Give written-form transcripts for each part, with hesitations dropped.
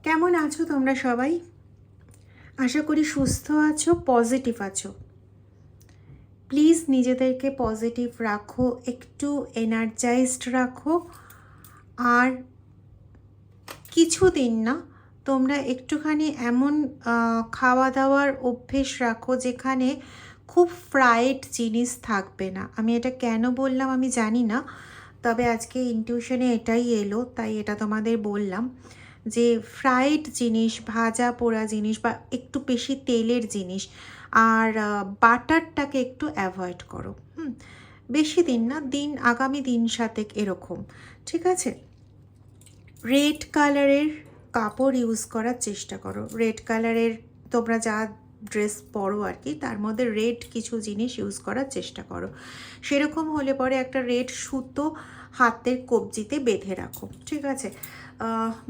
কেমন আছো তোমরা সবাই? আশা করি সুস্থ আছো, পজিটিভ আছো। প্লিজ নিজেদেরকে পজিটিভ রাখো, একটু এনার্জাইজড রাখো। আর কিছুদিন না তোমরা একটুখানি এমন খাওয়া দাওয়ার অভ্যেস রাখো যেখানে খুব ফ্রাইড জিনিস থাকবে না। আমি এটা কেন বললাম আমি জানি না, তবে আজকে ইনটিউশনে এটাই এলো, তাই এটা তোমাদের বললাম যে ফ্রাইড জিনিস, ভাজা পোড়া জিনিস বা একটু বেশি তেলের জিনিস আর বাটারটাকে একটু অ্যাভয়েড করো। বেশি দিন না, আগামী দিন সাতেক এরকম, ঠিক আছে? রেড কালারের কাপড় ইউজ করার চেষ্টা করো। রেড কালারের তোমরা যা ড্রেস পরো আর কি, তার মধ্যে রেড কিছু জিনিস ইউজ করার চেষ্টা করো। সেরকম হলে পরে একটা রেড সুতো হাতের কবজিতে বেঁধে রাখো, ঠিক আছে?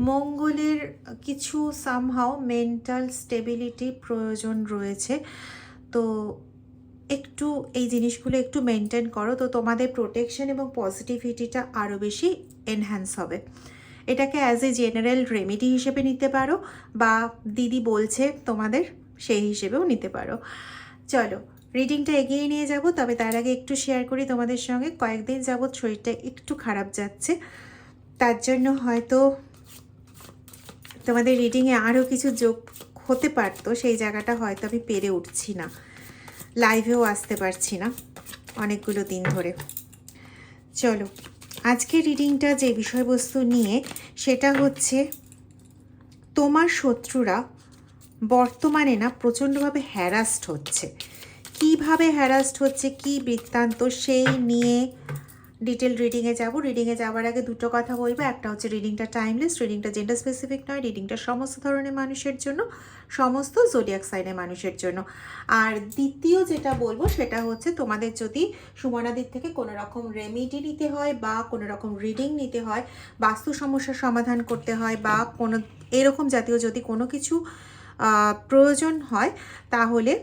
মঙ্গলের কিছু সামহাও মেন্টাল স্টেবিলিটি প্রয়োজন রয়েছে, তো একটু এই জিনিসগুলো একটু মেনটেন করো, তো তোমাদের প্রোটেকশন এবং পজিটিভিটিটা আরও বেশি এনহ্যান্স হবে। এটাকে অ্যাজ এ জেনারেল রেমেডি হিসেবে নিতে পারো, বা দিদি বলছে তোমাদের সেই হিসেবেও নিতে পারো। চলো রিডিংটা এগিয়ে নিয়ে যাব, তবে তার আগে একটু শেয়ার করি তোমাদের সঙ্গে। কয়েকদিন যাবৎ শরীরটা একটু খারাপ যাচ্ছে, তার জন্য হয়তো তোমাদের রিডিংয়ে আরও কিছু যোগ হতে পারতো, সেই জায়গাটা হয়তো আমি পেরে উঠছি না, লাইভেও আসতে পারছি না অনেকগুলো দিন ধরে। চলো আজকে রিডিংটা যে বিষয়বস্তু নিয়ে, সেটা হচ্ছে তোমার শত্রুরা বর্তমানে না প্রচণ্ডভাবে হ্যারাসড হচ্ছে। কিভাবে হ্যারাসড হচ্ছে, কি বৃত্তান্ত, সেই নিয়ে ডিটেল রিডিংয়ে যাব। রিডিংয়ে যাওয়ার আগে দুটো কথা বলবো। একটা হচ্ছে রিডিংটা টাইমলেস, রিডিংটা জেন্ডার স্পেসিফিক নয়, রিডিংটা সমস্ত ধরনের মানুষের জন্য, সমস্ত জোডিয়াক সাইনের মানুষের জন্য। আর দ্বিতীয় যেটা বলবো সেটা হচ্ছে তোমাদের যদি সুমনাদির থেকে কোনো রকম রেমেডি নিতে হয় বা কোনো রকম রিডিং নিতে হয়, বাস্তু সমস্যার সমাধান করতে হয় বা কোনো এরকম জাতীয় যদি কোনো কিছু প্রয়োজন হয়, তাহলে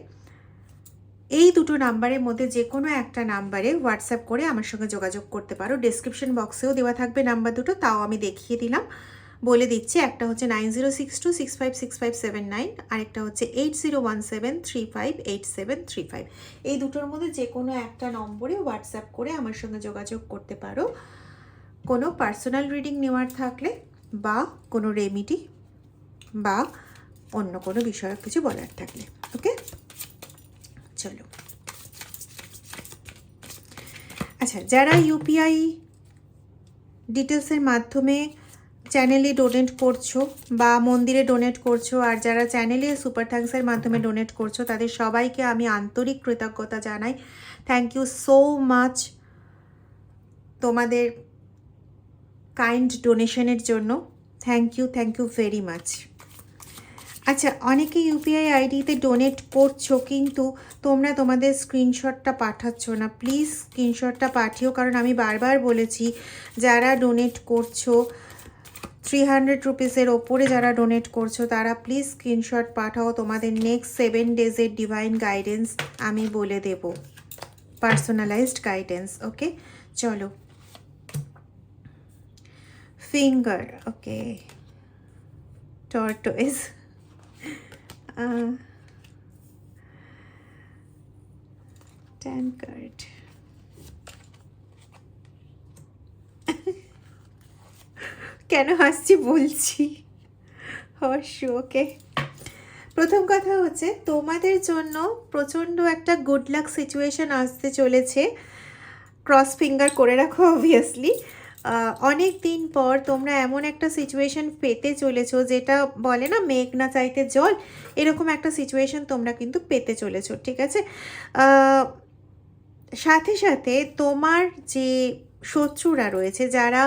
এই দুটো নাম্বারের মধ্যে যে কোনো একটা নাম্বারে হোয়াটসঅ্যাপ করে আমার সঙ্গে যোগাযোগ করতে পারো। ডেসক্রিপশন বক্সেও দেওয়া থাকবে নাম্বার দুটো, তাও আমি দেখিয়ে দিলাম, বলে দিচ্ছি। একটা হচ্ছে 9062656579, আরেকটা হচ্ছে 8017358735। এই দুটোর মধ্যে যে কোনো একটা নম্বরে হোয়াটসঅ্যাপ করে আমার সঙ্গে যোগাযোগ করতে পারো কোনো পার্সোনাল রিডিং নেওয়ার থাকলে, বা কোনো রেমেডি বা অন্য কোনো বিষয়ে কিছু বলার থাকলে। ওকে, চলো। আচ্ছা, যারা ইউপিআই ডিটেলসের মাধ্যমে চ্যানেলে ডোনেট করছো বা মন্দিরে ডোনেট করছো, আর যারা চ্যানেলে সুপার থ্যাঙ্কসের মাধ্যমে ডোনেট করছো, তাদের সবাইকে আমি আন্তরিক কৃতজ্ঞতা জানাই। থ্যাংক ইউ সো মাচ তোমাদের কাইন্ড ডোনেশনের জন্য। Thank you very much. আচ্ছা, অনেকে ইউপিআই আইডিতে ডোনেট করছো, কিন্তু তোমরা তোমাদের স্ক্রিনশটটা পাঠাচ্ছ না। প্লিজ স্ক্রিনশটটা পাঠিও, কারণ আমি বারবার বলেছি যারা ডোনেট করছো 300 রুপিসের ওপরে যারা ডোনেট করছো, তারা প্লিজ স্ক্রিনশট পাঠাও। তোমাদের নেক্সট 7 ডেজের ডিভাইন গাইডেন্স আমি বলে দেব, পার্সোনালাইজড গাইডেন্স। ওকে, চলো। ফিঙ্গার, ওকে, টর্টোইজ, ট্যানকার্ড, কেন হাসছি বলছি, হর্ষ। ওকে, প্রথম কথা হচ্ছে তোমাদের জন্য প্রচণ্ড একটা গুড লাক সিচুয়েশন আসতে চলেছে। ক্রস ফিঙ্গার করে রাখো অবভিয়াসলি। অনেক দিন পর তোমরা এমন একটা সিচুয়েশন পেতে চলেছো, যেটা বলে না মেঘ না চাইতে জল, এরকম একটা সিচুয়েশন তোমরা কিন্তু পেতে চলেছো, ঠিক আছে? সাথে সাথে তোমার যে শত্রুরা রয়েছে, যারা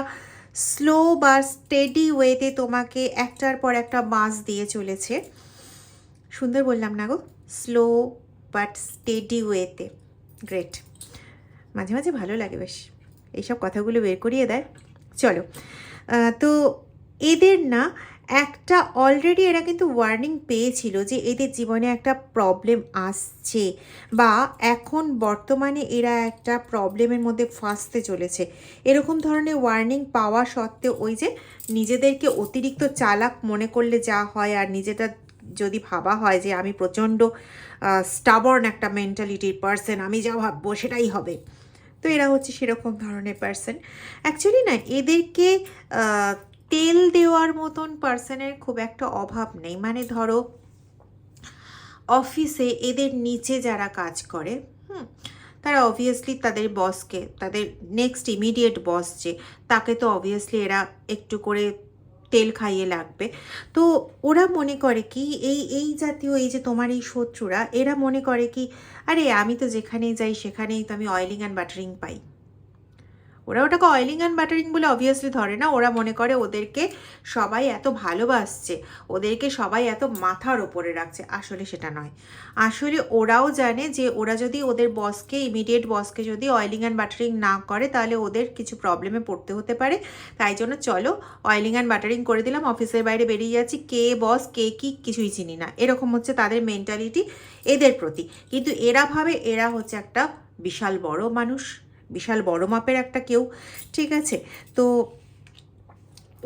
স্লো বা স্টেডি ওয়েতে তোমাকে একটার পর একটা বাঁশ দিয়ে চলেছে, সুন্দর বললাম না গো? স্লো বাট স্টেডি ওয়েতে, গ্রেট। মাঝে মাঝে ভালো লাগে বেশ, এইসব কথাগুলো বের করিয়ে দেয়। চলো, তো এদের না একটা অলরেডি এরা কিন্তু ওয়ার্নিং পেয়েছিল যে এদের জীবনে একটা প্রবলেম আসছে, বা এখন বর্তমানে এরা একটা প্রবলেমের মধ্যে ফাঁসতে চলেছে। এরকম ধরনের ওয়ার্নিং পাওয়া সত্ত্বেও ওই যে নিজেদেরকে অতিরিক্ত চালাক মনে করলে যা হয়, আর নিজেটা যদি ভাবা হয় যে আমি প্রচণ্ড স্টাবর্ন একটা মেন্টালিটির পার্সন, আমি যা ভাববো সেটাই হবে, তো এরা হচ্ছে সেরকম ধরনের পার্সন। অ্যাকচুয়ালি না, এদেরকে তেল দেওয়ার মতন পার্সনের খুব একটা অভাব নেই। মানে ধরো অফিসে এদের নিচে যারা কাজ করে, তারা অবভিয়াসলি তাদের বসকে, তাদের নেক্সট ইমিডিয়েট বস যে, তাকে তো অবভিয়াসলি এরা একটু করে তেল খাইয়ে লাগবে। তো ওরা মনে করে কি, এই এই জাতীয় এই যে তোমার এই শত্রুরা, এরা মনে করে কি, আরে আমি তো যেখানেই যাই সেখানেই তো আমি অয়েলিং অ্যান্ড বাটারিং পাই। ওরা ওটাকে অয়েলিং অ্যান্ড বাটারিং বলে অবভিয়াসলি ধরে না। ওরা মনে করে ওদেরকে সবাই এত ভালোবাসছে, ওদেরকে সবাই এত মাথার ওপরে রাখছে। আসলে সেটা নয়। আসলে ওরাও জানে যে ওরা যদি ওদের বসকে, ইমিডিয়েট বসকে যদি অয়েলিং অ্যান্ড বাটারিং না করে, তাহলে ওদের কিছু প্রবলেমে পড়তে হতে পারে। তাই জন্য চলো অয়েলিং অ্যান্ড বাটারিং করে দিলাম, অফিসের বাইরে বেরিয়ে যাচ্ছি, কে বস কে কি কিছুই চিনি না, এরকম হচ্ছে তাদের মেন্টালিটি এদের প্রতি। কিন্তু এরা ভাবে এরা হচ্ছে একটা বিশাল বড় মানুষ, বিশাল বড় মাপের একটা কেউ, ঠিক আছে। তো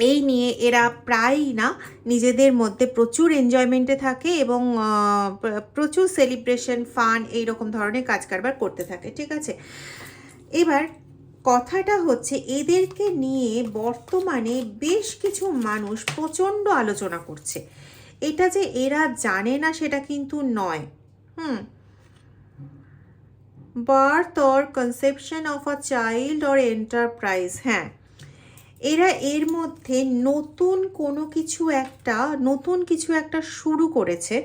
এই নিয়ে এরা প্রায়ই না নিজেদের মধ্যে প্রচুর এনজয়মেন্টে থাকে, এবং প্রচুর সেলিব্রেশন, ফান, এইরকম ধরনের কাজ কারবার করতে থাকে, ঠিক আছে। এবার কথাটা হচ্ছে এদেরকে নিয়ে বর্তমানে বেশ কিছু মানুষ প্রচণ্ড আলোচনা করছে। এটা যে এরা জানে না সেটা কিন্তু নয়। Birth or conception of a child or enterprise, হ্যাঁ, এরা এর মধ্যে নতুন কিছু একটা শুরু করেছে,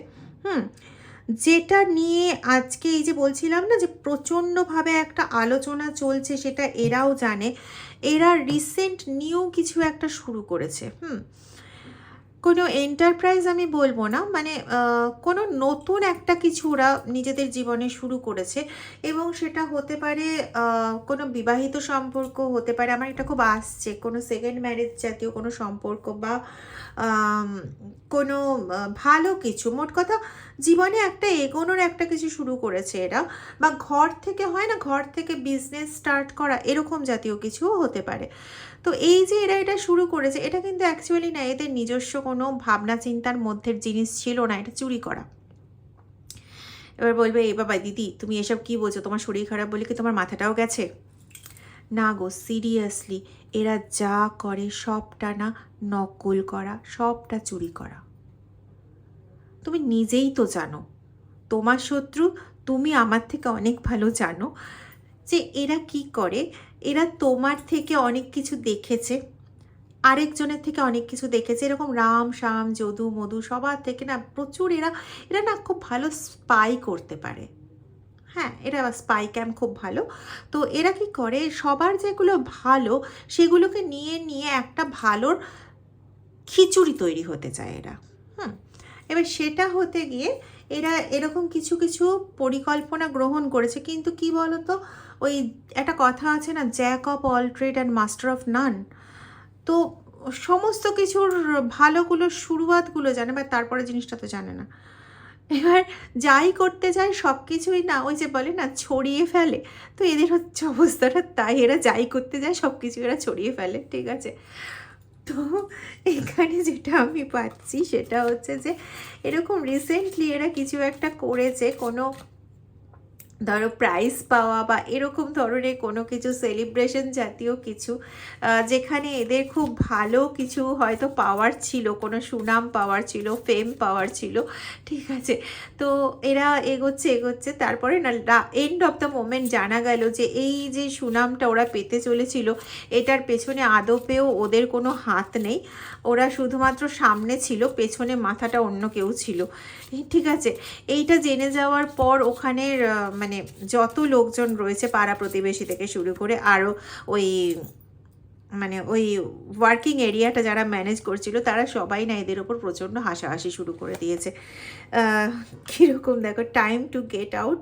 যেটা নিয়ে আজকে এই যে বলছিলাম না যে প্রচণ্ডভাবে একটা আলোচনা চলছে, সেটা এরাও জানে। এরা রিসেন্ট নিউ কিছু একটা শুরু করেছে, কোনো এন্টারপ্রাইজ আমি বলবো না, মানে কোনো নতুন একটা কিছু ওরা নিজেদের জীবনে শুরু করেছে, এবং সেটা হতে পারে কোনো বিবাহিত সম্পর্ক হতে পারে। আমার এটা খুব আসছে, কোনো সেকেন্ড ম্যারেজ জাতীয় কোনো সম্পর্ক, বা কোনো ভালো কিছু, মোট কথা জীবনে একটা এগোনোর একটা কিছু শুরু করেছে এরা, বা ঘর থেকে হয় না, ঘর থেকে বিজনেস স্টার্ট করা, এরকম জাতীয় কিছুও হতে পারে। তো এই যে এরা এটা শুরু করেছে, এটা কিন্তু অ্যাকচুয়ালি না এদের নিজস্ব কোনো ভাবনা চিন্তার মধ্যের জিনিস ছিল না, এটা চুরি করা। এবার বলবে, এ বাবা দিদি তুমি এসব কি বলছো, তোমার শরীর খারাপ বলে কি তোমার মাথাটাও গেছে? না গো, সিরিয়াসলি এরা যা করে সবটা না নকল করা, সবটা চুরি করা। তুমি নিজেই তো জানো, তোমার শত্রু তুমি আমার থেকে অনেক ভালো জানো যে এরা কি করে। এরা তোমার থেকে অনেক কিছু দেখেছে, আরেকজনের থেকে অনেক কিছু দেখেছে, এরকম রাম শাম যদু মধু সবার থেকে না প্রচুর এরা এরা না খুব ভালো স্পাই করতে পারে। হ্যাঁ, এরা স্পাই ক্যাম্প খুব ভালো। তো এরা কি করে, সবার যেগুলো ভালো সেগুলোকে নিয়ে নিয়ে একটা ভালোর খিচুড়ি তৈরি হতে চায় এরা। এবার সেটা হতে গিয়ে এরা এরকম কিছু কিছু পরিকল্পনা গ্রহণ করেছে। কিন্তু কি বলতো, ওই একটা কথা আছে না, Jack of all trade and master of নান। তো সমস্ত কিছুর ভালোগুলোর শুরুয়াতগুলো জানে, বা তারপরে জিনিসটা তো জানে না। এবার যাই করতে যায় সব কিছুই না, ওই যে বলে না ছড়িয়ে ফেলে। তো এদের হচ্ছে অবস্থাটা তাই, এরা যাই করতে যায় সব কিছু এরা ছড়িয়ে ফেলে, ঠিক আছে। তো এখানে যেটা আমি পাচ্ছি সেটা হচ্ছে যে এরকম রিসেন্টলি এরা কিছু একটা করেছে, কোনো ধরো প্রাইজ পাওয়া বা এরকম ধরনের কোনো কিছু সেলিব্রেশন জাতীয় কিছু, যেখানে এদের খুব ভালো কিছু হয়তো পাওয়ার ছিল, কোনো সুনাম পাওয়ার ছিল, ফেম পাওয়ার ছিল, ঠিক আছে। তো এরা এগোচ্ছে, তারপরে না এন্ড অফ দ্য মোমেন্ট জানা গেল যে এই যে সুনামটা ওরা পেতে চলেছিল, এটার পেছনে আদপেও ওদের কোনো হাত নেই। ওরা শুধুমাত্র সামনে ছিল, পেছনে মাথাটা অন্য কেউ ছিল, ঠিক আছে। এইটা জেনে যাওয়ার পর ওখানের মানে যত লোকজন রয়েছে, পাড়া প্রতিবেশী থেকে শুরু করে আরও ওই মানে ওই ওয়ার্কিং এরিয়াটা যারা ম্যানেজ করছিল তারা সবাই না এদের ওপর প্রচণ্ড হাসাহাসি শুরু করে দিয়েছে। কীরকম দেখো, time to get out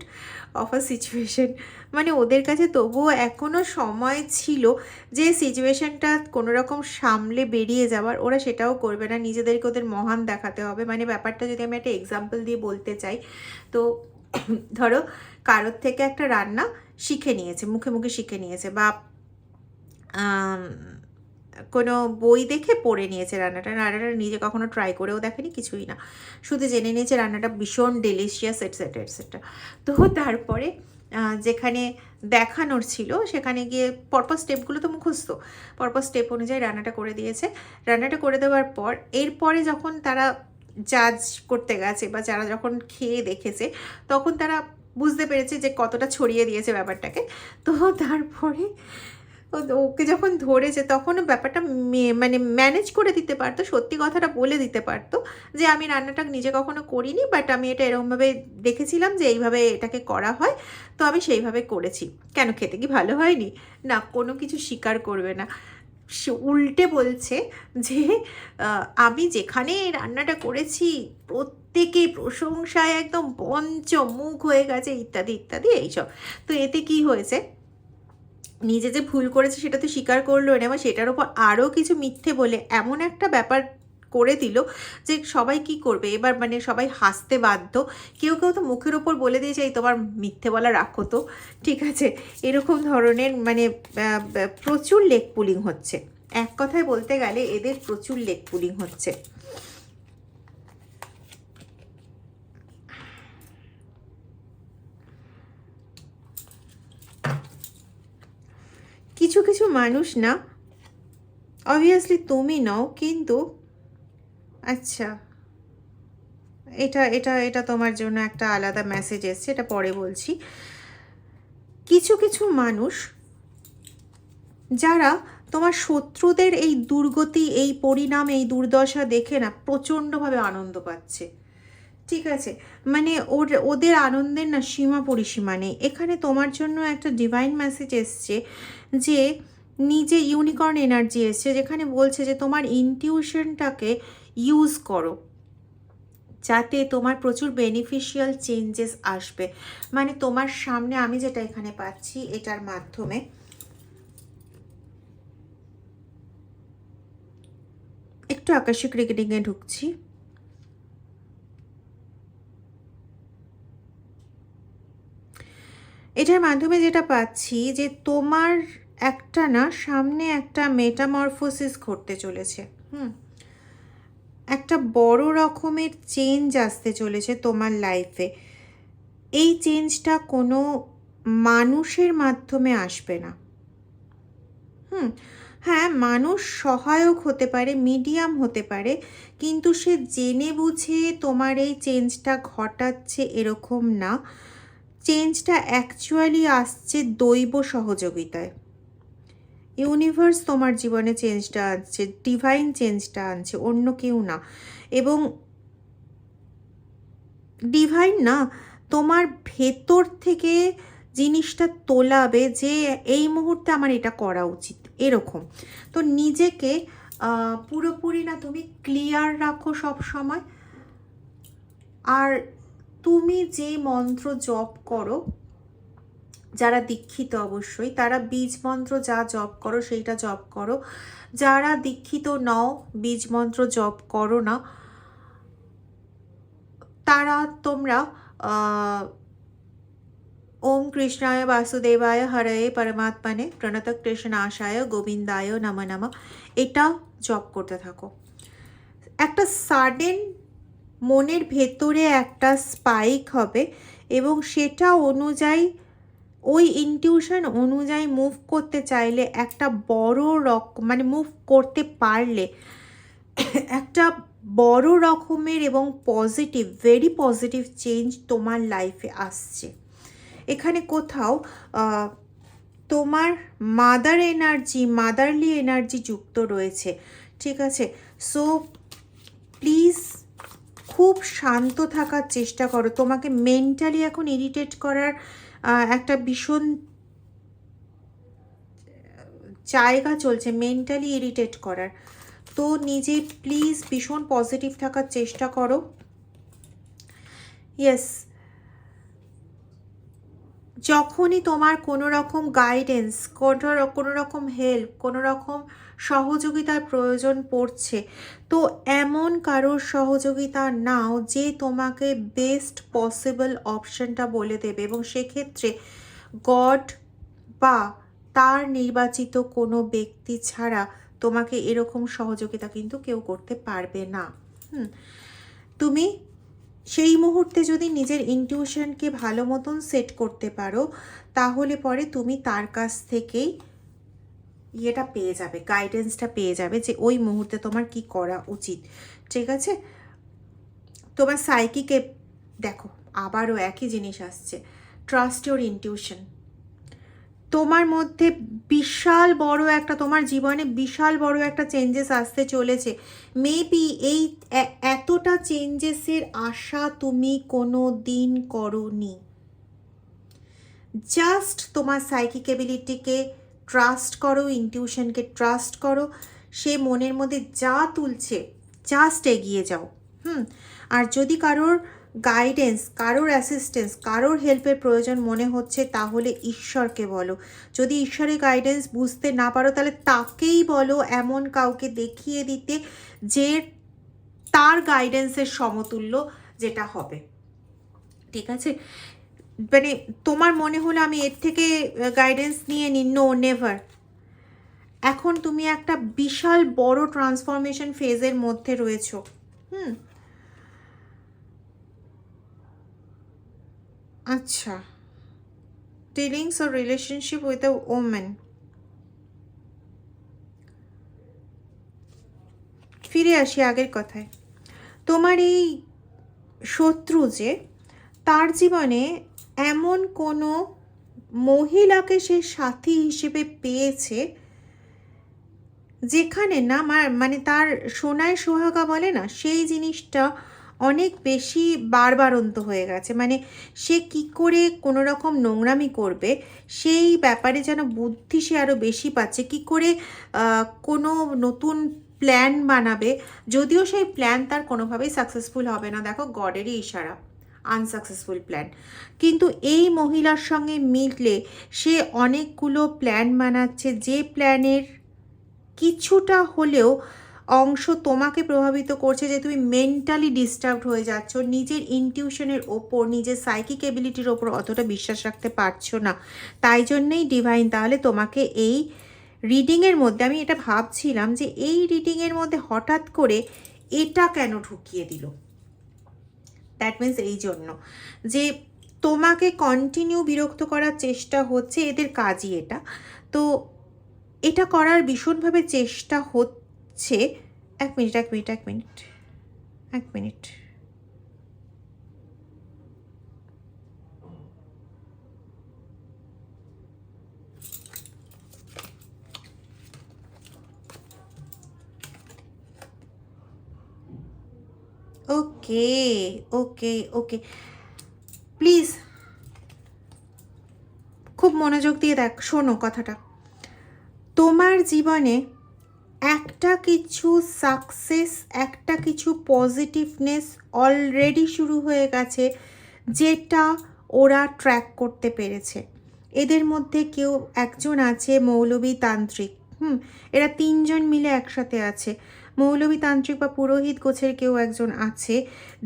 of a situation, মানে ওদের কাছে তবুও এখনও সময় ছিল যে সিচুয়েশনটা কোনো রকম সামলে বেরিয়ে যাওয়ার। ওরা সেটাও করবে না, নিজেদেরকে ওদের মহান দেখাতে হবে। মানে ব্যাপারটা যদি আমি একটা এক্সাম্পল দিয়ে বলতে চাই, তো ধরো কারোর থেকে একটা রান্না শিখে নিয়েছে, মুখে মুখে শিখে নিয়েছে, বা কোনো বই দেখে পড়ে নিয়েছে রান্নাটা নিজে কখনো ট্রাই করেও দেখেনি, কিছুই না, শুধু জেনে নিয়েছে রান্নাটা ভীষণ ডেলিশিয়াস এটসেট্রা এটসেট্রা। তো তারপরে যেখানে দেখানোর ছিল সেখানে গিয়ে পরপর স্টেপগুলো তো মুখস্থ, পরপর স্টেপ অনুযায়ী রান্নাটা করে দিয়েছে। রান্নাটা করে দেওয়ার পর এরপরে যখন তারা জাজ করতে গেছে বা যারা যখন খেয়ে দেখেছে, তখন তারা বুঝতে পেরেছে যে কতটা ছড়িয়ে দিয়েছে ব্যাপারটাকে। তো তারপরে ওকে যখন ধরেছে তখনও ব্যাপারটা মানে ম্যানেজ করে দিতে পারতো, সত্যি কথাটা বলে দিতে পারতো যে আমি রান্নাটা নিজে কখনো করিনি, বাট আমি এটা এরকমভাবে দেখেছিলাম যে এইভাবে এটাকে করা হয়, তো আমি সেইভাবে করেছি। কেন, খেতে কি ভালো হয়নি? না, কোনো কিছু স্বীকার করবে না, সে উল্টে বলছে যে আমি যেখানে রান্নাটা করেছি প্রত্যেকে প্রশংসায় একদম পঞ্চমুখ হয়ে গেছে, ইত্যাদি ইত্যাদি এইসব। তো এতে কি হয়েছে, নিজে যে ভুল করেছে সেটা তো স্বীকার করলো না, এবং সেটার উপর আরও কিছু মিথ্যে বলে এমন একটা ব্যাপার করে দিল যে সবাই কি করবে এবার, মানে সবাই হাসতে বাধ্য। কেউ কেউ তো মুখের ওপর বলে দিয়েছে এই তোমার মিথ্যে বলা রাখো তো, ঠিক আছে। এরকম ধরনের মানে প্রচুর লেগ পুলিং হচ্ছে, এক কথায় বলতে গেলে এদের প্রচুর লেগ পুলিং হচ্ছে। কিছু কিছু মানুষ না, অবভিয়াসলি তুমি নও, কিন্তু আচ্ছা এটা এটা এটা তোমার জন্য একটা আলাদা মেসেজ এসছে, এটা পরে বলছি। কিছু কিছু মানুষ যারা তোমার শত্রুদের এই দুর্গতি, এই পরিণাম, এই দুর্দশা দেখে না প্রচণ্ডভাবে আনন্দ পাচ্ছে, ঠিক আছে। মানে ওদের আনন্দের না সীমা পরিসীমা নেই। এখানে তোমার জন্য একটা ডিভাইন মেসেজ এসছে, যে নিজে ইউনিকর্ন এনার্জি এসছে, যেখানে বলছে যে তোমার ইনটিউশনটাকে ইউজ করো যাতে তোমার প্রচুর বেনিফিশিয়াল চেঞ্জেস আসবে। মানে তোমার সামনে আমি যেটা এখানে পাচ্ছি, এটার মাধ্যমে একটু আকাশিক রিডিংয়ে ঢুকছি। এটার মাধ্যমে যেটা পাচ্ছি যে তোমার একটা না সামনে একটা মেটামরফোসিস ঘটতে চলেছে, একটা বড় রকমের চেঞ্জ আসতে চলেছে তোমার লাইফে। এই চেঞ্জটা কোনো মানুষের মাধ্যমে আসবে না। হ্যাঁ, মানুষ সহায়ক হতে পারে, মিডিয়াম হতে পারে, কিন্তু সে জেনে বুঝে তোমার এই চেঞ্জটা ঘটাচ্ছে এরকম না। চেঞ্জটা অ্যাকচুয়ালি আসছে দৈব সহযোগিতায়। ইউনিভার্স তোমার জীবনে চেঞ্জটা আনছে, ডিভাইন চেঞ্জটা আনছে, অন্য কেউ না। এবং ডিভাইন না তোমার ভেতর থেকে জিনিসটা তোলাবে যে এই মুহূর্তে আমার এটা করা উচিত, এরকম। তো নিজেকে পুরোপুরি না তুমি ক্লিয়ার রাখো সব সময়। আর তুমি যে মন্ত্র জপ করো, যারা দীক্ষিত অবশ্যই তারা বীজ মন্ত্র যা জপ করো সেইটা জপ করো। যারা দীক্ষিত নও, বীজ মন্ত্র জপ করো না, তারা তোমরা ওম কৃষ্ণায় বাসুদেবায় হরয়ে পরমাত্মনে প্রণত কৃষ্ণাশায় গোবিন্দায় নম নম এটা জপ করতে থাকো। একটা সাডেন মনের ভেতরে একটা স্পাইক হবে, এবং সেটা অনুযায়ী ওই ইনটিউশন অনুযায়ী মুভ করতে চাইলে একটা বড় মানে মুভ করতে পারলে একটা বড় রকমের এবং পজিটিভ, ভেরি পজিটিভ চেঞ্জ তোমার লাইফে আসছে। এখানে কোথাও তোমার মাদার এনার্জি, মাদারলি এনার্জি যুক্ত রয়েছে, ঠিক আছে। সো প্লিজ খুব শান্ত থাকার চেষ্টা করো। তোমাকে মেন্টালি এখন ইরিটেট করার একটা ভীষণ জায়গা চলছে মেন্টালি ইরিটেট করার। তো নিজে প্লিজ ভীষণ পজিটিভ থাকার চেষ্টা করো। ইয়েস, যখনই তোমার কোনো রকম গাইডেন্স, কোনো রকম হেল্প, কোনো রকম সহযোগিতার প্রয়োজন পড়ছে, তো এমন কারোর সহযোগিতা নাও যে তোমাকে বেস্ট পসিবল অপশনটা বলে দেবে, এবং সেক্ষেত্রে গড বা তার নির্বাচিত কোনো ব্যক্তি ছাড়া তোমাকে এরকম সহযোগিতা কিন্তু কেউ করতে পারবে না। তুমি সেই মুহূর্তে যদি নিজের ইনটিউশনকে ভালো মতন সেট করতে পারো, তাহলে পরে তুমি তার কাছ থেকেই ইয়েটা পেয়ে যাবে, গাইডেন্সটা পেয়ে যাবে যে ওই মুহূর্তে তোমার কি করা উচিত। ঠিক আছে? তোমার সাইকিকে দেখো, আবারও একই জিনিস আসছে, ট্রাস্ট ইউর ইনটিউশন। তোমার মধ্যে বিশাল বড় একটা, তোমার জীবনে বিশাল বড় একটা চেঞ্জেস আসতে চলেছে। মেবি এই এতটা চেঞ্জেসের আশা তুমি কোনো দিন করোনি। জাস্ট তোমার সাইকিক এবিলিটিকে ট্রাস্ট করো, ইনটিউশনকে ট্রাস্ট করো, সে মনের মধ্যে যা তুলছে জাস্ট এগিয়ে যাও। আর যদি কারোর গাইডেন্স, কারোর অ্যাসিস্ট্যান্স, কারোর হেল্পের প্রয়োজন মনে হচ্ছে, তাহলে ঈশ্বরকে বলো। যদি ঈশ্বরের গাইডেন্স বুঝতে না পারো, তাহলে তাকেই বলো এমন কাউকে দেখিয়ে দিতে যে তার গাইডেন্সের সমতুল্য যেটা হবে। ঠিক আছে? মানে তোমার মনে হলো আমি এর থেকে গাইডেন্স নিয়ে নিই, নো, নেভার। এখন তুমি একটা বিশাল বড় ট্রান্সফরমেশন ফেজের মধ্যে রয়েছো। আচ্ছা, dealings or relationship with a woman. ফিরে আসি আগের কথায়। তোমার এই শত্রু যে, তার জীবনে এমন কোনো মহিলাকে সে সাথী হিসেবে পেয়েছে যেখানে না মানে তার সোনায় সোহাগা বলে না, সেই জিনিসটা অনেক বেশি বারবারন্ত হয়ে গেছে। মানে সে কি করে কোনো রকম নোংরামি করবে সেই ব্যাপারে যেন বুদ্ধি সে আরও বেশি পাচ্ছে, কি করে কোনো নতুন প্ল্যান বানাবে, যদিও সেই প্ল্যান তার কোনোভাবেই সাকসেসফুল হবে না। দেখো, গডেরই ইশারা, আনসাকসেসফুল প্ল্যান। কিন্তু এই মহিলার সঙ্গে মিললে সে অনেকগুলো প্ল্যান বানাচ্ছে, যে প্ল্যানের কিছুটা হলেও অংশ তোমাকে প্রভাবিত করছে, যে তুমি মেন্টালি ডিস্টার্বড হয়ে যাচ্ছ, নিজের ইনটিউশনের ওপর, নিজের সাইকিক এবিলিটির ওপর অতটা বিশ্বাস রাখতে পারছো না। তাই জন্যেই ডিভাইন তাহলে তোমাকে এই রিডিংয়ের মধ্যে, আমি এটা ভাবছিলাম যে এই রিডিংয়ের মধ্যে হঠাৎ করে এটা কেন ঢুকিয়ে দিল। দ্যাট মিন্স এই জন্য যে তোমাকে কন্টিনিউ বিরক্ত করার চেষ্টা হচ্ছে, এদের কাজই এটা। তো এটা করার ভীষণভাবে চেষ্টা হচ্ছে। এক মিনিট। ওকে, প্লিজ খুব মনোযোগ দিয়ে শোনো কথাটা। তোমার জীবনে একটা কিছু সাকসেস, একটা কিছু পজিটিভনেস অলরেডি শুরু হয়ে গেছে, যেটা ওরা ট্র্যাক করতে পেরেছে। এদের মধ্যে কেউ একজন আছে মৌলবী তান্ত্রিক। এরা তিনজন মিলে একসাথে আছে। মৌলবী তান্ত্রিক বা পুরোহিত গোছের কেউ একজন আছে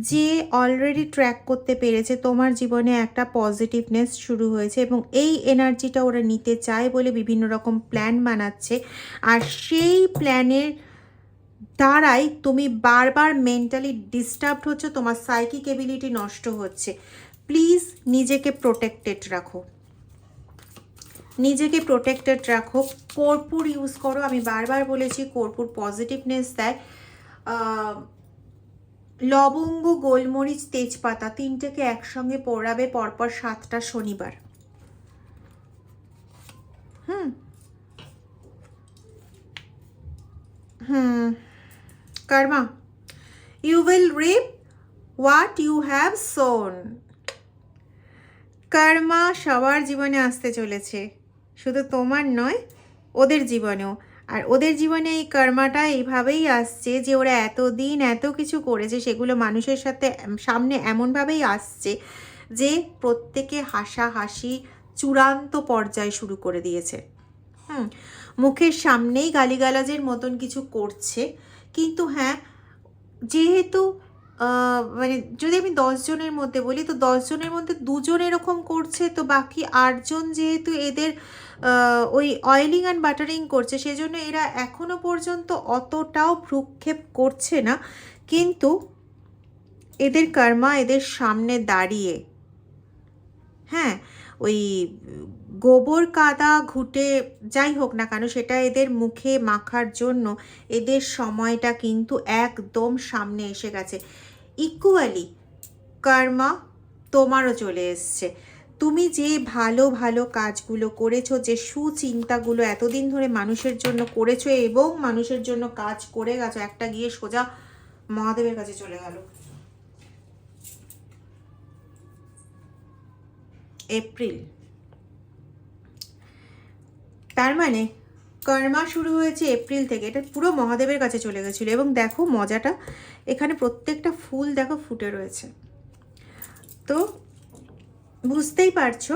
যে অলরেডি ট্র্যাক করতে পেরেছে তোমার জীবনে একটা পজিটিভনেস শুরু হয়েছে, এবং এই এনার্জিটা ওরা নিতে চায় বলে বিভিন্ন রকম প্ল্যান বানাচ্ছে। আর সেই প্ল্যানের দ্বারাই তুমি বারবার মেন্টালি ডিস্টার্বড হচ্ছে, তোমার সাইকিক এবিলিটি নষ্ট হচ্ছে। প্লিজ নিজেকে প্রোটেক্টেড রাখো, কর্পূর ইউজ করো। আমি বারবার বলেছি কর্পূর পজিটিভনেস দেয়। লবঙ্গ, গোলমরিচ, তেজপাতা তিনটেকে একসঙ্গে পোড়াবে পরপর 7টা শনিবার। Karma, you will reap what you have sown. Karma সবার জীবনে আসতে চলেছে, শুধু তোমার নয়, ওদের জীবনেও। আর ওদের জীবনে এই কর্মাটা এইভাবেই আসছে যে ওরা এতদিন এত কিছু করেছে, সেগুলো মানুষের সাথে সামনে এমনভাবেই আসছে যে প্রত্যেকে হাসাহাসি চূড়ান্ত পর্যায়ে শুরু করে দিয়েছে। হুম, মুখের সামনেই গালিগালাজের মতন কিছু করছে। কিন্তু হ্যাঁ, যেহেতু মানে যদি আমি 10 জনের মধ্যে বলি, তো 10 জনের মধ্যে 2 জন এরকম করছে, তো বাকি 8 জন যেহেতু এদের ওই অয়েলিং অ্যান্ড বাটারিং করছে, সেজন্য এরা এখনো পর্যন্ত অতটাও ভ্রুক্ষেপ করছে না। কিন্তু এদের কর্মা এদের সামনে দাঁড়িয়ে, হ্যাঁ, ওই গোবর কাদা ঘুঁটে যাই হোক না কেন, সেটা এদের মুখে মাখার জন্য এদের সময়টা কিন্তু একদম সামনে এসে গেছে। ইকুয়ালি কর্মা তোমারও চলে এসছে। তুমি যে ভালো ভালো কাজগুলো করেছো, যে সুচিন্তাগুলো এতদিন ধরে মানুষের জন্য করেছো এবং মানুষের জন্য কাজ করে গেছো, একটা গিয়ে সোজা মহাদেবের কাছে চলে গেল। এপ্রিল, তার মানে কর্মা শুরু হয়েছে এপ্রিল থেকে, এটা পুরো মহাদেবের কাছে চলে গেছিলো। এবং দেখো মজাটা, এখানে প্রত্যেকটা ফুল দেখো ফুটে রয়েছে। তো বুঝতেই পারছো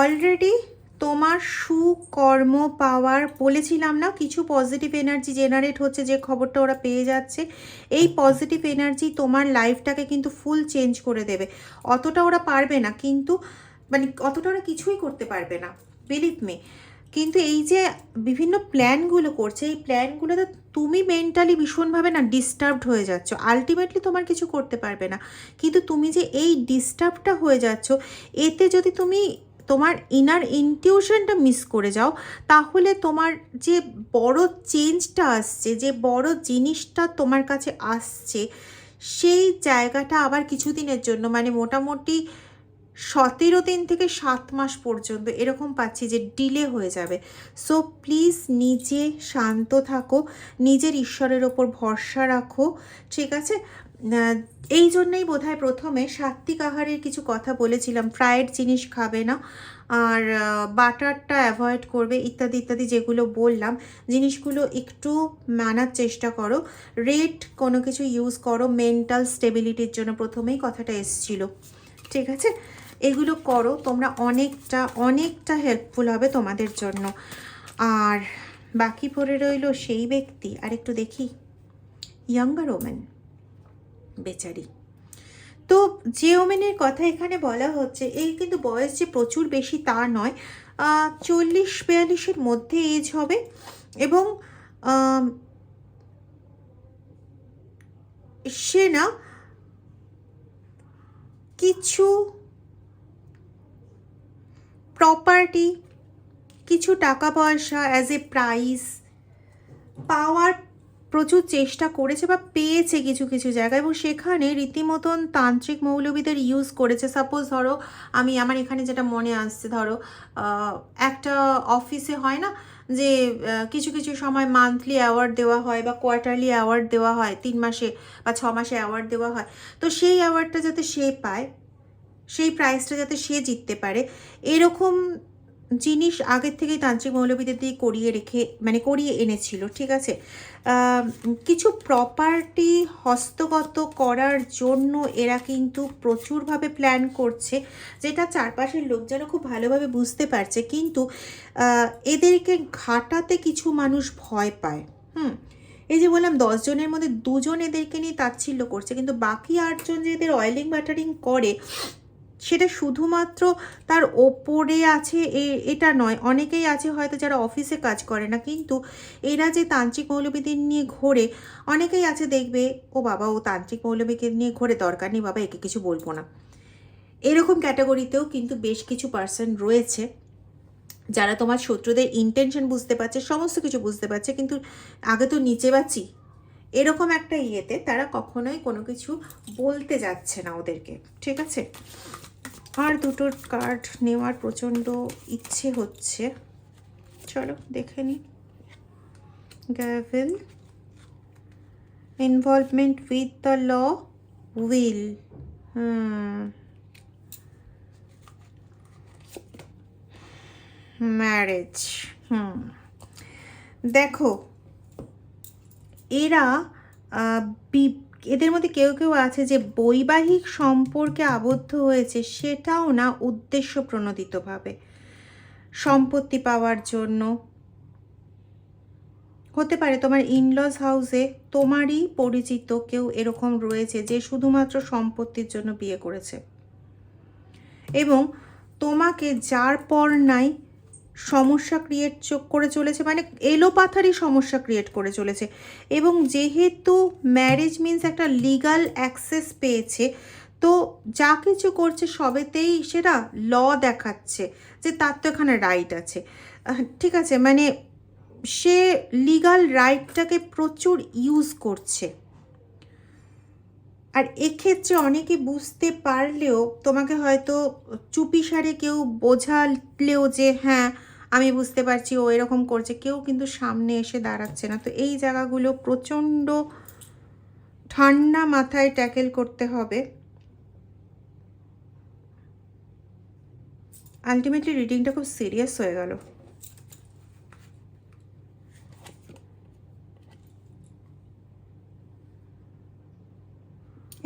অলরেডি তোমার সুকর্ম পাওয়ার, বলেছিলাম না কিছু পজিটিভ এনার্জি জেনারেট হচ্ছে, যে খবরটা ওরা পেয়ে যাচ্ছে। এই পজিটিভ এনার্জি তোমার লাইফটাকে কিন্তু ফুল চেঞ্জ করে দেবে। অতটা ওরা পারবে না, কিন্তু মানে অতটা ওরা কিছুই করতে পারবে না, বিলিভ মি। কিন্তু এই যে বিভিন্ন প্ল্যানগুলো করছে, এই প্ল্যানগুলোতে তুমি মেন্টালি ভীষণভাবে না ডিস্টার্বড হয়ে যাচ্ছ। আলটিমেটলি তোমার কিছু করতে পারবে না, কিন্তু তুমি যে এই ডিস্টার্বটা হয়ে যাচ্ছ, এতে যদি তুমি তোমার ইনার ইনটিউশনটা মিস করে যাও, তাহলে তোমার যে বড় চেঞ্জটা আসছে, যে বড় জিনিসটা তোমার কাছে আসছে, সেই জায়গাটা আবার কিছুদিনের জন্য, মানে মোটামুটি 17 দিন থেকে 7 মাস পর্যন্ত এরকম পাচ্ছি যে ডিলে হয়ে যাবে। সো প্লিজ নিজে শান্ত থাকো, নিজের ঈশ্বরের ওপর ভরসা রাখো, ঠিক আছে? এই জন্যই বোধহয় প্রথমে সাত্বিক আহারের কিছু কথা বলেছিলাম, ফ্রায়েড জিনিস খাবে না, আর বাটারটা অ্যাভয়েড করবে, ইত্যাদি ইত্যাদি যেগুলো বললাম, জিনিসগুলো একটু মানার চেষ্টা করো। রেড কোনো কিছু ইউজ করো মেন্টাল স্টেবিলিটির জন্য, প্রথমেই কথাটা এসছিল, ঠিক আছে? এগুলো করো তোমরা, অনেকটা অনেকটা হেল্পফুল হবে তোমাদের জন্য। আর বাকি পড়ে রইল সেই ব্যক্তি, আর একটু দেখি, ইয়াঙ্গার ওমেন বেচারি। তো যে ওমেনের কথা এখানে বলা হচ্ছে, এই কিন্তু বয়স যে প্রচুর বেশি তা নয়, 40-42-এর মধ্যে এজ হবে। এবং সে না কিছু প্রপার্টি, কিছু টাকা পয়সা অ্যাজ এ প্রাইজ পাওয়ার প্রচুর চেষ্টা করেছে বা পেয়েছে কিছু কিছু জায়গায়, এবং সেখানে রীতিমতন তান্ত্রিক মৌলবীদের ইউজ করেছে। সাপোজ ধরো, আমার এখানে যেটা মনে আসছে, ধরো একটা অফিসে হয় না যে কিছু কিছু সময় মান্থলি অ্যাওয়ার্ড দেওয়া হয় বা কোয়ার্টারলি অ্যাওয়ার্ড দেওয়া হয়, 3 মাসে বা 6 মাসে অ্যাওয়ার্ড দেওয়া হয়। তো সেই অ্যাওয়ার্ডটা যাতে সে পায়, সেই প্রাইজটা যাতে সে জিততে পারে, এরকম জিনিস আগের থেকেই তান্ত্রিক মৌলবীদের দিয়ে করিয়ে এনেছিল, ঠিক আছে? কিছু প্রপার্টি হস্তগত করার জন্য এরা কিন্তু প্রচুরভাবে প্ল্যান করছে, যেটা চারপাশের লোকজনও খুব ভালোভাবে বুঝতে পারছে। কিন্তু এদেরকে ঘাটাতে কিছু মানুষ ভয় পায়। এই যে বললাম 10 জনের মধ্যে 2 জন এদেরকে নিয়ে তাচ্ছিল্য করছে, কিন্তু বাকি 8 জন যে এদের অয়েলিং বাটারিং করে, সেটা শুধুমাত্র তার ওপরে আছে এটা নয়। অনেকেই আছে হয়তো যারা অফিসে কাজ করে না, কিন্তু এরা যে তান্ত্রিক মৌলবীদের নিয়ে ঘোরে, অনেকেই আছে দেখবে, ও বাবা ও তান্ত্রিক মৌলবীকে নিয়ে ঘোরে, দরকার নেই বাবা, একে কিছু বলবো না। এরকম ক্যাটাগরিতেও কিন্তু বেশ কিছু পার্সন রয়েছে, যারা তোমার শত্রুদের ইন্টেনশন বুঝতে পারছে, সমস্ত কিছু বুঝতে পারছে, কিন্তু আগে তো নিচে বাঁচি, এরকম একটা ইয়েতে তারা কখনোই কোনো কিছু বলতে যাচ্ছে না ওদেরকে, ঠিক আছে? আর দুটোর কার্ড নেওয়ার প্রচণ্ড ইচ্ছে হচ্ছে, চলো দেখে নিই। Devil, involvement with the law, will, marriage, দেখো এরা এদের মধ্যে কেউ কেউ আছে যে বৈবাহিক সম্পর্কে আবদ্ধ হয়েছে, সেটাও না উদ্দেশ্য প্রণোদিতভাবে, সম্পত্তি পাওয়ার জন্য হতে পারে। তোমার ইনলস হাউসে তোমারই পরিচিত কেউ এরকম রয়েছে যে শুধুমাত্র সম্পত্তির জন্য বিয়ে করেছে এবং তোমাকে যার পর নাই সমস্যা ক্রিয়েট করে চলেছে, মানে এলোপাথারি সমস্যা ক্রিয়েট করে চলেছে। এবং যেহেতু ম্যারেজ মিন্স একটা লিগাল অ্যাক্সেস পেয়েছে, তো যা কিছু করছে সবেতেই সেটা ল দেখাচ্ছে যে তার তো এখানে রাইট আছে, ঠিক আছে, মানে সে লিগাল রাইটটাকে প্রচুর ইউজ করছে। আর এক্ষেত্রে অনেকে বুঝতে পারলেও তোমাকে হয়তো চুপিসারে কেউ বোঝালেও যে হ্যাঁ আমি বুঝতে পারছি ও এরকম করছে, কেউ কিন্তু সামনে এসে দাঁড়াচ্ছে না। তো এই জায়গাগুলো প্রচণ্ড ঠান্ডা মাথায় ট্যাকেল করতে হবে। আলটিমেটলি রিডিংটা খুব সিরিয়াস হয়ে গেল।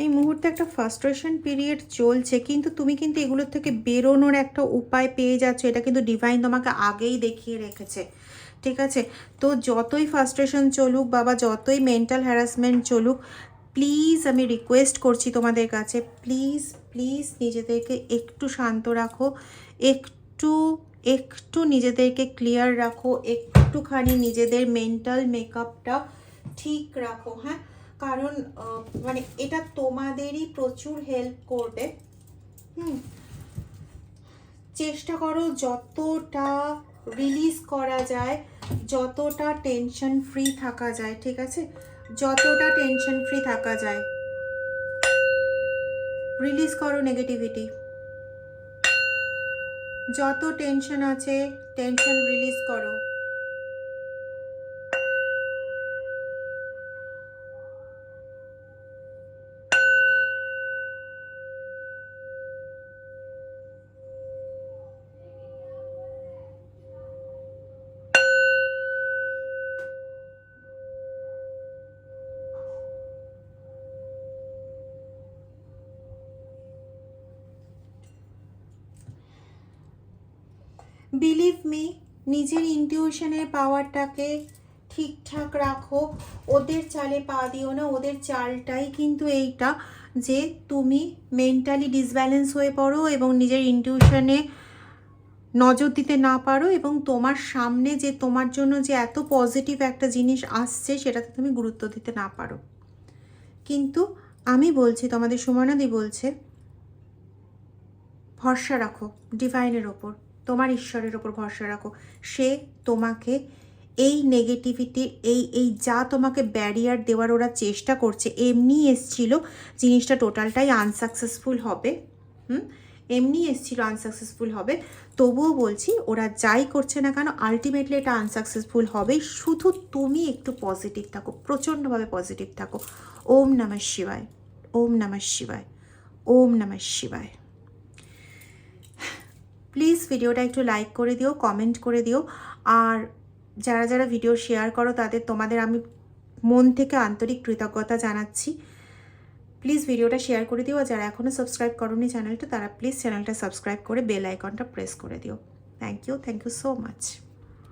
এই মুহূর্তে একটা ফ্রাস্ট্রেশন পিরিয়ড চলছে, কিন্তু তুমি কিন্তু এগুলোর থেকে বেরোনোর একটা উপায় পেয়ে যাচ্ছ। এটা কিন্তু ডিভাইন তোমাকে আগেই দেখিয়ে রেখেছে, ঠিক আছে? তো যতই ফ্রাস্ট্রেশন চলুক বাবা, যতই মেন্টাল হ্যারাসমেন্ট চলুক, প্লিজ আমি রিকোয়েস্ট করছি তোমাদের কাছে, প্লিজ প্লিজ নিজেদেরকে একটু শান্ত রাখো, একটু একটু নিজেদেরকে ক্লিয়ার রাখো, একটুখানি নিজেদের মেন্টাল মেকআপটা ঠিক রাখো, হ্যাঁ? কারণ মানে এটা তোমাদেরই প্রচুর হেল্প করবে। চেষ্টা করো যতটা রিলিজ করা যায়, যতটা টেনশন ফ্রি থাকা যায়, ঠিক আছে? যতটা টেনশন ফ্রি থাকা যায় রিলিজ করো নেগেটিভিটি। যত টেনশন আছে টেনশন রিলিজ করো। বিলিভ মি, নিজের ইনটিউশনের পাওয়ারটাকে ঠিকঠাক রাখো, ওদের চালে পা দিও না। ওদের চালটাই কিন্তু এইটা যে তুমি মেন্টালি ডিসব্যালেন্স হয়ে পড়ো এবং নিজের ইনটিউশনে নজর দিতে না পারো, এবং তোমার সামনে যে তোমার জন্য যে এত পজিটিভ একটা জিনিস আসছে সেটাতে তুমি গুরুত্ব দিতে না পারো। কিন্তু আমি বলছি, তোমাদের সুমনাদি বলছে, ভরসা রাখো ডিভাইনের ওপর, তোমার ঈশ্বরের ওপর ভরসা রাখো। সে তোমাকে এই নেগেটিভিটি, এই যা তোমাকে ব্যারিয়ার দেওয়ার ওরা চেষ্টা করছে, এমনি এসছিল জিনিসটা টোটালটাই আনসাকসেসফুল হবে। এমনি এসছিল আনসাকসেসফুল হবে। তবুও বলছি ওরা যাই করছে না কেন আলটিমেটলি এটা আনসাকসেসফুল হবেই। শুধু তুমি একটু পজিটিভ থাকো, প্রচণ্ডভাবে পজিটিভ থাকো। ওম নমঃ শিবায়, ওম নমঃ শিবায়, ওম নমঃ শিবায়। প্লিজ ভিডিওটা একটু লাইক করে দিও, কমেন্ট করে দিও। আর যারা যারা ভিডিও শেয়ার করো তোমাদের আমি মন থেকে আন্তরিক কৃতজ্ঞতা জানাচ্ছি। প্লিজ ভিডিওটা শেয়ার করে দিও। আর যারা এখনও সাবস্ক্রাইব করোনি চ্যানেলটা, তারা প্লিজ চ্যানেলটা সাবস্ক্রাইব করে বেল আইকনটা প্রেস করে দিও। Thank you so much.